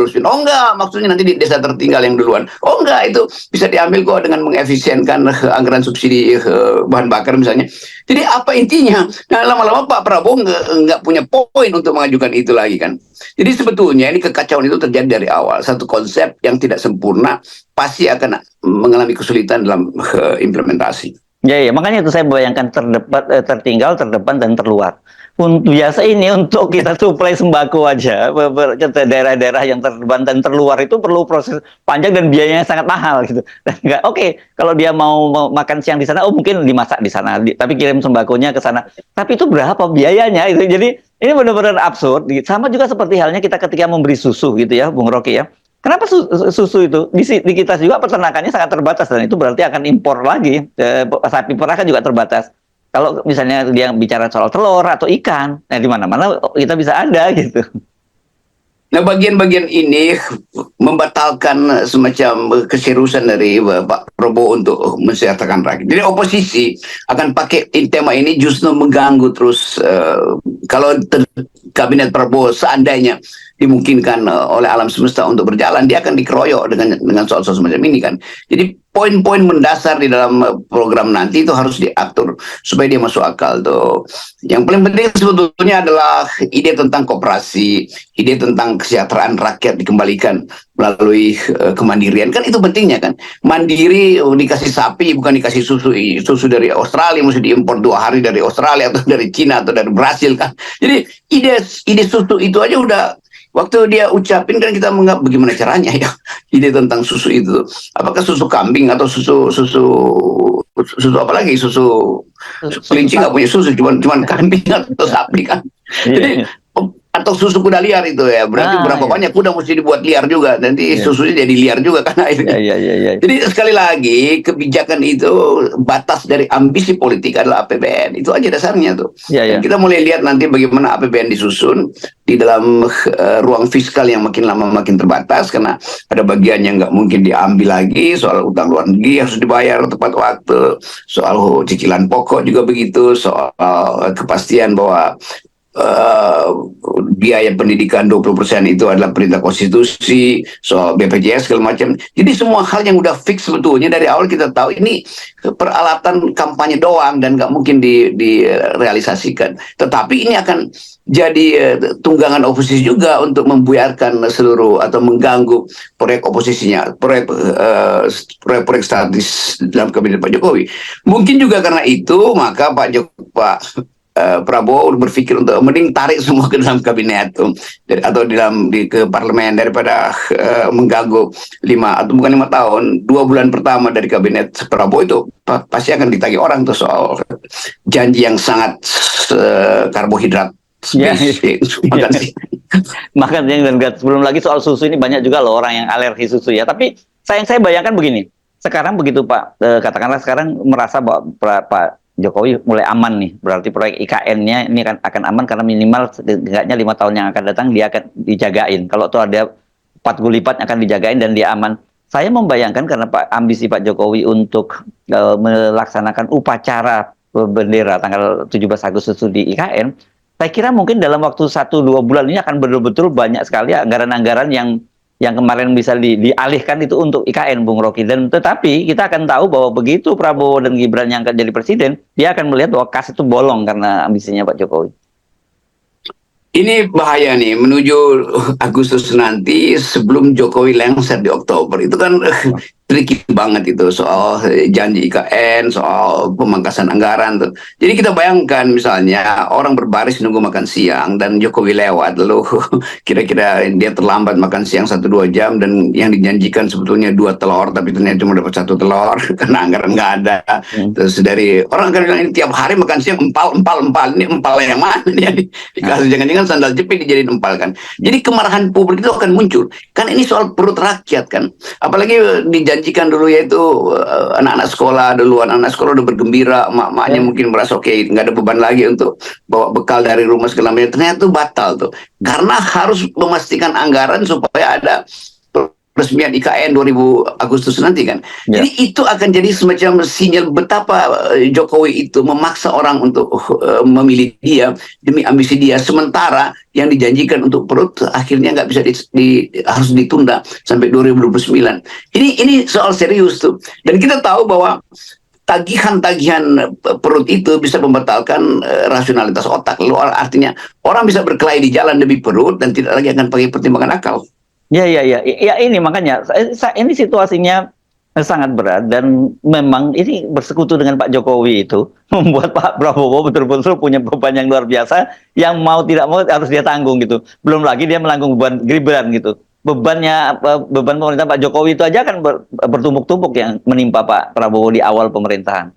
spin. Oh enggak, maksudnya nanti di desa tertinggal yang duluan. Oh enggak, itu bisa diambil kok dengan mengefisienkan anggaran subsidi bahan bakar misalnya. Jadi apa intinya? Nah, lama-lama Pak Prabowo nggak punya poin untuk mengajukan itu lagi kan. Jadi sebetulnya ini kekacauan itu terjadi dari awal. Satu konsep yang tidak sempurna pasti akan mengalami kesulitan dalam implementasi. Ya, ya, makanya itu saya bayangkan tertinggal, terdepan, dan terluar. Biasa ini untuk kita suplai sembako aja, daerah-daerah yang terdepan dan terluar itu perlu proses panjang dan biayanya sangat mahal gitu. Dan nggak oke, kalau dia mau makan siang di sana, oh mungkin dimasak di sana, tapi kirim sembakonya ke sana. Tapi itu berapa biayanya itu? Jadi ini benar-benar absurd. Sama juga seperti halnya kita ketika memberi susu gitu ya, Bung Rocky ya. Kenapa susu itu di kita juga peternakannya sangat terbatas dan itu berarti akan impor lagi, sapi perah kan juga terbatas. Kalau misalnya dia bicara soal telur atau ikan, nah di mana-mana kita bisa ada gitu. Nah, bagian-bagian ini membatalkan semacam keseriusan dari Pak Prabowo untuk mensejahterakan rakyat. Jadi oposisi akan pakai tema ini justru mengganggu terus. Kalau kabinet Prabowo seandainya dimungkinkan oleh alam semesta untuk berjalan, dia akan dikeroyok dengan soal-soal semacam ini kan. Jadi poin-poin mendasar di dalam program nanti itu harus diatur supaya dia masuk akal tuh. Yang paling penting sebetulnya adalah ide tentang koperasi, ide tentang kesejahteraan rakyat dikembalikan melalui kemandirian, kan itu pentingnya kan. Mandiri, dikasih sapi bukan dikasih susu dari Australia, mesti diimpor 2 hari dari Australia atau dari Cina atau dari Brasil kan. Jadi ide susu itu aja udah, waktu dia ucapin kan kita menganggap bagaimana caranya ya, ide tentang susu itu, apakah susu kambing atau susu apa lagi, susu kelinci nggak punya susu, cuman kambing atau sapi kan. Jadi atau susu kuda liar itu ya, berarti berapa banyak kuda mesti dibuat liar juga, nanti susunya jadi liar juga kan akhirnya. Jadi sekali lagi kebijakan itu batas dari ambisi politik adalah APBN, itu aja dasarnya tuh. Dan kita mulai lihat nanti bagaimana APBN disusun di dalam ruang fiskal yang makin lama makin terbatas, karena ada bagian yang nggak mungkin diambil lagi, soal utang luar negeri harus dibayar tepat waktu, soal cicilan pokok juga begitu, soal kepastian bahwa biaya pendidikan 20% itu adalah perintah konstitusi, soal BPJS segala macam. Jadi semua hal yang udah fix sebetulnya dari awal kita tahu ini peralatan kampanye doang dan nggak mungkin direalisasikan. Tetapi ini akan jadi tunggangan oposisi juga untuk membuyarkan seluruh atau mengganggu proyek oposisinya, proyek strategis dalam kabinet Pak Jokowi. Mungkin juga karena itu maka Pak Prabowo berpikir untuk mending tarik semua ke dalam kabinet atau ke parlemen daripada mengganggu 5 tahun, 2 bulan pertama dari kabinet Prabowo itu pasti akan ditagih orang tuh soal janji yang sangat karbohidrat. Makanya dan sebelum lagi soal susu ini banyak juga loh orang yang alergi susu ya. Tapi saya bayangkan begini, sekarang begitu Pak, katakanlah sekarang merasa bahwa Pak Jokowi mulai aman nih, berarti proyek IKN-nya ini akan aman karena minimal setidaknya 5 tahun yang akan datang dia akan dijagain. Kalau tuh ada 4 kali lipat akan dijagain dan dia aman. Saya membayangkan karena ambisi Pak Jokowi untuk melaksanakan upacara bendera tanggal 17 Agustus di IKN, saya kira mungkin dalam waktu 1-2 bulan ini akan betul-betul banyak sekali anggaran-anggaran yang kemarin bisa dialihkan itu untuk IKN, Bung Rocky. Dan tetapi kita akan tahu bahwa begitu Prabowo dan Gibran yang akan jadi presiden, dia akan melihat bahwa kas itu bolong karena ambisinya Pak Jokowi. Ini bahaya nih, menuju Agustus nanti sebelum Jokowi lengser di Oktober. Itu kan tricky banget itu, soal janji IKN, soal pemangkasan anggaran tuh. Jadi kita bayangkan misalnya orang berbaris nunggu makan siang dan Jokowi lewat, lalu kira-kira dia terlambat makan siang 1-2 jam dan yang dijanjikan sebetulnya 2 telur tapi ternyata cuma dapat 1 telur karena anggaran nggak ada. Terus dari orang akan bilang ini tiap hari makan siang empal, ini empal yang mana nih? Dikasih jangan-jangan sandal jepit dijadiin empal kan. Jadi kemarahan publik itu akan muncul. Kan ini soal perut rakyat kan. Apalagi dijanjikan dulu yaitu anak-anak sekolah dulu, anak-anak sekolah udah bergembira, mak-maknya mungkin merasa oke, nggak ada beban lagi untuk bawa bekal dari rumah segala macam. Ternyata itu batal tuh. Karena harus memastikan anggaran supaya ada peresmian IKN 2000 Agustus nanti kan. Ya. Jadi itu akan jadi semacam sinyal betapa Jokowi itu memaksa orang untuk memilih dia demi ambisi dia, sementara yang dijanjikan untuk perut akhirnya nggak bisa harus ditunda sampai 2029. Ini soal serius tuh. Dan kita tahu bahwa tagihan-tagihan perut itu bisa membatalkan rasionalitas otak. Lalu artinya orang bisa berkelahi di jalan demi perut dan tidak lagi akan pakai pertimbangan akal. Ya, ini makanya ini situasinya sangat berat, dan memang ini bersekutu dengan Pak Jokowi itu membuat Pak Prabowo betul-betul punya beban yang luar biasa yang mau tidak mau harus dia tanggung gitu. Belum lagi dia menanggung beban Gibran gitu. Beban pemerintah Pak Jokowi itu aja kan bertumpuk-tumpuk yang menimpa Pak Prabowo di awal pemerintahan.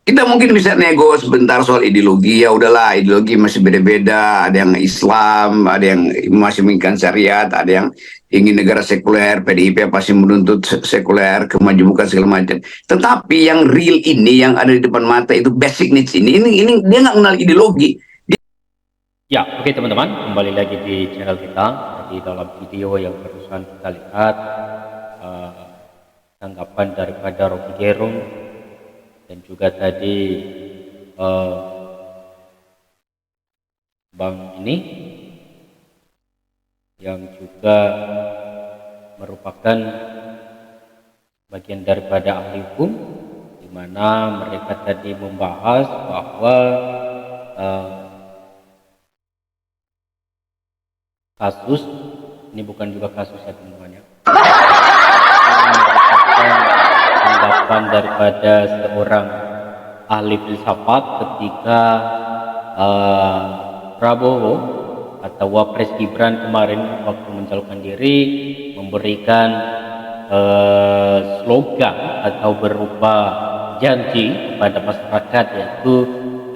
Kita mungkin bisa nego sebentar soal ideologi, ya udahlah, ideologi masih beda-beda, ada yang Islam, ada yang masih menginginkan syariat, ada yang ingin negara sekuler, PDIP pasti menuntut sekuler, kemajuan segala macam. Tetapi yang real ini, yang ada di depan mata itu basic needs ini dia nggak mengenal ideologi. Ya, oke teman-teman, kembali lagi di channel kita. Di dalam video yang barusan kita lihat tanggapan daripada Rocky Gerung, dan juga tadi Bang ini yang juga merupakan bagian daripada ahli hukum, di mana mereka tadi membahas bahwa kasus ini bukan juga kasus ya teman-teman ya, tanggapan daripada seorang ahli filsafat ketika Prabowo atau Wapres Gibran kemarin waktu mencalonkan diri memberikan slogan atau berupa janji kepada masyarakat, yaitu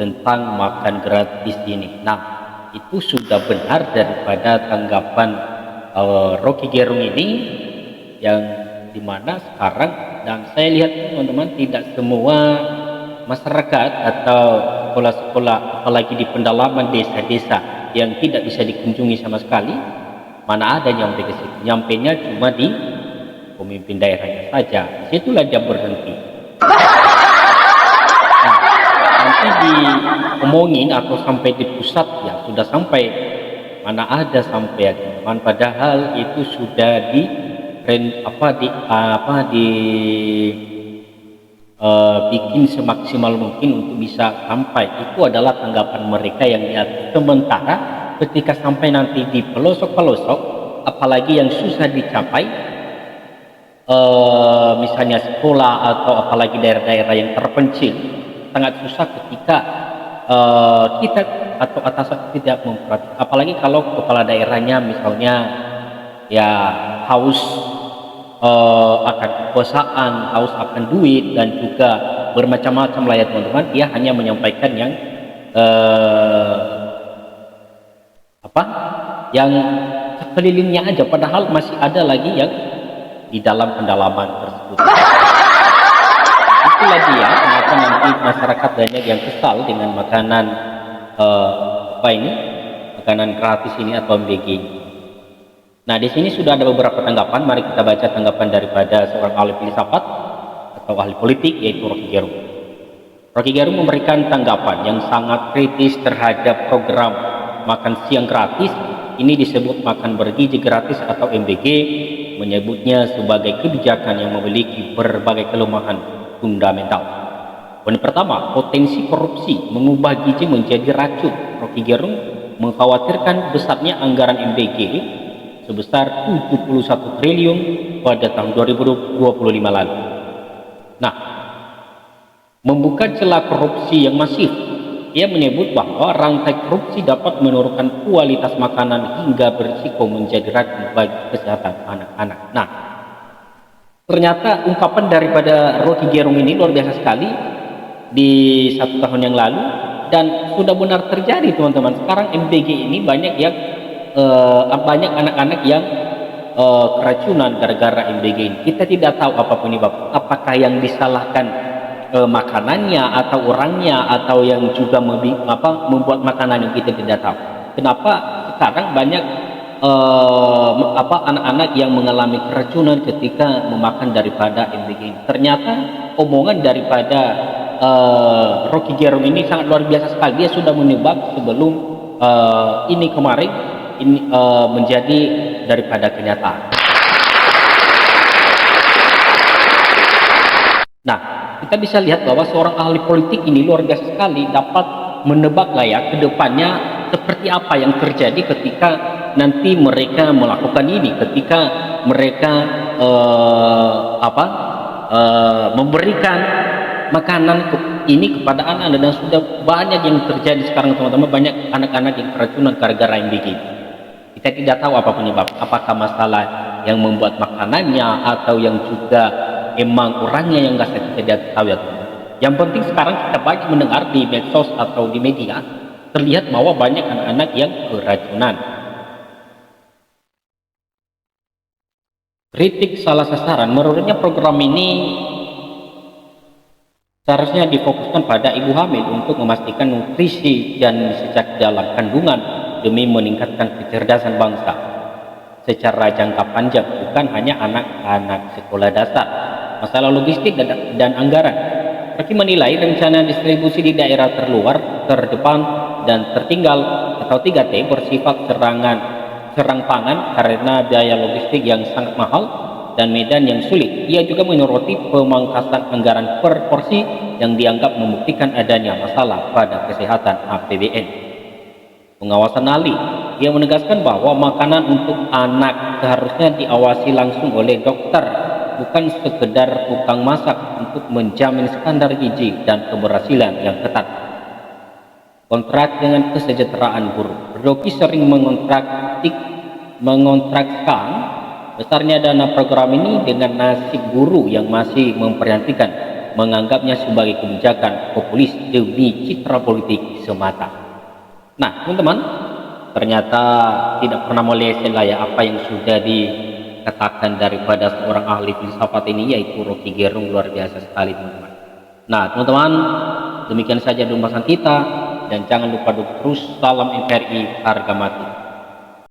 tentang makan gratis ini. Nah, itu sudah benar daripada tanggapan Rocky Gerung ini, yang dimana sekarang, dan saya lihat teman-teman, tidak semua masyarakat atau sekolah-sekolah, apalagi di pendalaman desa-desa yang tidak bisa dikunjungi sama sekali, mana ada nyampe ke situ, nyampenya cuma di pemimpin daerahnya saja, disitulah dia berhenti. Nah, nanti diomongin atau sampai di pusat, ya sudah sampai mana ada sampai ya teman, padahal itu sudah bikin semaksimal mungkin untuk bisa sampai. Itu adalah tanggapan mereka yang nyata. Sementara ketika sampai nanti di pelosok-pelosok, apalagi yang susah dicapai, misalnya sekolah atau apalagi daerah-daerah yang terpencil, sangat susah ketika kita atau atasan tidak memperhatikan, apalagi kalau kepala daerahnya misalnya ya haus akan kekuasaan, haus akan duit, dan juga bermacam-macam lah ya teman-teman. Dia hanya menyampaikan yang yang sekelilingnya aja, padahal masih ada lagi yang di dalam pendalaman tersebut. Itulah dia kenapa nanti masyarakat banyak yang kesal dengan makanan makanan gratis ini atau MBG. Nah, di sini sudah ada beberapa tanggapan. Mari kita baca tanggapan daripada seorang ahli filsafat atau ahli politik, yaitu Rocky Gerung. Rocky Gerung memberikan tanggapan yang sangat kritis terhadap program makan siang gratis. Ini disebut makan bergizi gratis atau MBG, menyebutnya sebagai kebijakan yang memiliki berbagai kelemahan fundamental. Poin pertama, potensi korupsi mengubah gizi menjadi racun. Rocky Gerung mengkhawatirkan besarnya anggaran MBG sebesar 71 triliun pada tahun 2025 lalu. Nah, membuka celah korupsi yang masif. Ia menyebut bahwa rantai korupsi dapat menurunkan kualitas makanan hingga berisiko menjadi racun bagi kesehatan anak-anak. Nah, ternyata ungkapan daripada Rocky Gerung ini luar biasa sekali di 1 tahun yang lalu, dan sudah benar terjadi teman-teman. Sekarang MBG ini banyak yang banyak anak-anak yang keracunan gara-gara MBG ini. Kita tidak tahu apa penyebab, apakah yang disalahkan makanannya atau orangnya, atau yang juga membuat makanan yang kita tidak tahu. Kenapa sekarang banyak anak-anak yang mengalami keracunan ketika memakan daripada MBG ini. Ternyata omongan daripada Rocky Gerung ini sangat luar biasa sekali. Dia sudah menebak sebelum ini kemarin ini menjadi daripada kenyataan. Nah, kita bisa lihat bahwa seorang ahli politik ini luar biasa sekali dapat menebak lah ya ke depannya seperti apa yang terjadi ketika nanti mereka melakukan ini, ketika mereka memberikan makanan ini kepada anak-anak, dan sudah banyak yang terjadi sekarang teman-teman, banyak anak-anak yang keracunan gara-gara MBG. Kita tidak tahu apa penyebab, apakah masalah yang membuat makanannya atau yang juga emang orangnya yang nggak kita tidak tahu ya teman. Yang penting sekarang kita banyak mendengar di medsos atau di media terlihat bahwa banyak anak-anak yang keracunan. Kritik salah sasaran, menurutnya program ini seharusnya difokuskan pada ibu hamil untuk memastikan nutrisi dan sejak dalam kandungan demi meningkatkan kecerdasan bangsa secara jangka panjang, bukan hanya anak-anak sekolah dasar. Masalah logistik dan anggaran. Rocky menilai rencana distribusi di daerah terluar, terdepan, dan tertinggal atau 3T bersifat serang pangan karena biaya logistik yang sangat mahal dan medan yang sulit. Ia juga menyoroti pemangkasan anggaran per porsi yang dianggap membuktikan adanya masalah pada kesehatan APBN. Pengawasan ahli, ia menegaskan bahwa makanan untuk anak seharusnya diawasi langsung oleh dokter, bukan sekedar tukang masak, untuk menjamin standar gizi dan keberhasilan yang ketat. Kontrak dengan kesejahteraan guru. Rocky sering mengontrakkan besarnya dana program ini dengan nasib guru yang masih memperhatikan, menganggapnya sebagai kebijakan populis demi citra politik semata. Nah, teman-teman, ternyata tidak pernah meleset lah ya apa yang sudah dikatakan daripada seorang ahli filsafat ini, yaitu Rocky Gerung. Luar biasa sekali teman-teman. Nah teman-teman, demikian saja pembahasan kita, dan jangan lupa terus salam NKRI harga mati.